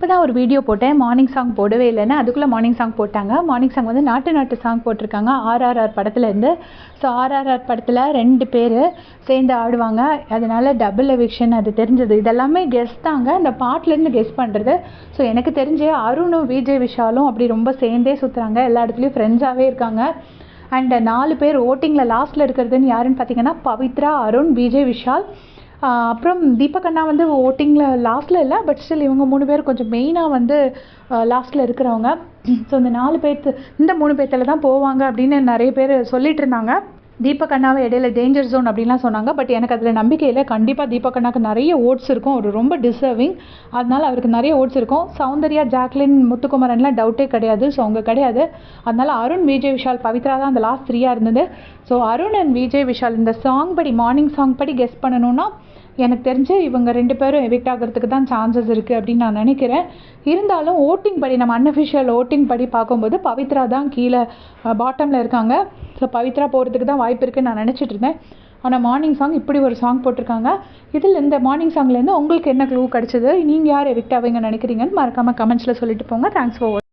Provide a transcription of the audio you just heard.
இப்போ தான் ஒரு வீடியோ போட்டேன், மார்னிங் சாங் போடவே இல்லைன்னு. அதுக்குள்ளே மார்னிங் சாங் போட்டாங்க. மார்னிங் சாங் வந்து நாட்டு சாங் போட்டிருக்காங்க ஆர்ஆர்ஆர் படத்துலேருந்து. ஸோ ஆர்ஆர்ஆர் படத்தில் 2 பேர் சேர்ந்து ஆடுவாங்க, அதனால டபுள் எவிக்ஷன் அது தெரிஞ்சது. இதெல்லாமே கெஸ் தாங்க, இந்த பாட்டிலேருந்து கெஸ் பண்ணுறது. ஸோ எனக்கு தெரிஞ்சு அருணும் விஜய் விஷாலும் அப்படி ரொம்ப சேர்ந்தே சுற்றுறாங்க, எல்லா இடத்துலையும் ஃப்ரெண்ட்ஸாகவே இருக்காங்க. அண்ட் 4 பேர் ஓட்டிங்கில் லாஸ்ட்டில் இருக்கிறதுன்னு யாருன்னு பார்த்தீங்கன்னா பவித்ரா, அருண், விஜய் விஷால். அப்புறம் தீபக் அண்ணா வந்து ஓட்டிங்கில் லாஸ்ட்டில் இல்லை, பட் ஸ்டில் இவங்க 3 பேர் கொஞ்சம் மெயினாக வந்து லாஸ்ட்டில் இருக்கிறவங்க. ஸோ இந்த 4 பேர்த்து இந்த 3 பேர்த்தில் தான் போவாங்க அப்படின்னு நிறைய பேர் சொல்லிட்டு இருந்தாங்க. தீபக் அண்ணாவை இடையில டேஞ்சர் ஜோன் அப்படின்லாம் சொன்னாங்க, பட் எனக்கு அதில் நம்பிக்கை இல்லை. கண்டிப்பாக தீபக் அண்ணாக்கு நிறைய ஓட்ஸ் இருக்கும், அவர் ரொம்ப டிசர்விங், அதனால் அவருக்கு நிறைய ஓட்ஸ் இருக்கும். சௌந்தர்யா, ஜாக்லின், முத்துக்குமரன்லாம் டவுட்டே கிடையாது. ஸோ அவங்க கிடையாது. அதனால் அருண், விஜய் விஷால், பவித்ரா தான் அந்த லாஸ்ட் 3 இருந்தது. ஸோ அருண் அண்ட் விஜய் விஷால் இந்த சாங் படி, மார்னிங் சாங் படி கெஸ் பண்ணணும்னா எனக்கு தெரிஞ்சு இவங்க 2 பேரும் எவிக்ட் ஆகிறதுக்கு தான் சான்சஸ் இருக்குது அப்படின்னு நான் நினைக்கிறேன். இருந்தாலும் ஓட்டிங் படி, நம்ம அன்அஃபிஷியல் ஓட்டிங் படி பார்க்கும்போது பவித்ரா தான் கீழே பாட்டமில் இருக்காங்க. ஸோ பவித்ரா போகிறதுக்கு தான் வாய்ப்பு இருக்குதுன்னு நான் நினச்சிட்டு இருந்தேன். ஆனால் மார்னிங் சாங் இப்படி ஒரு சாங் போட்டிருக்காங்க. இதில் இந்த மார்னிங் சாங்லேருந்து உங்களுக்கு என்ன க்ளூ கிடச்சிது, நீங்கள் யார் எவிக்ட் ஆவீங்கன்னு நினைக்கிறீங்கன்னு மறக்காமல் கமெண்ட்ஸில் சொல்லிட்டு போங்க. Thanks for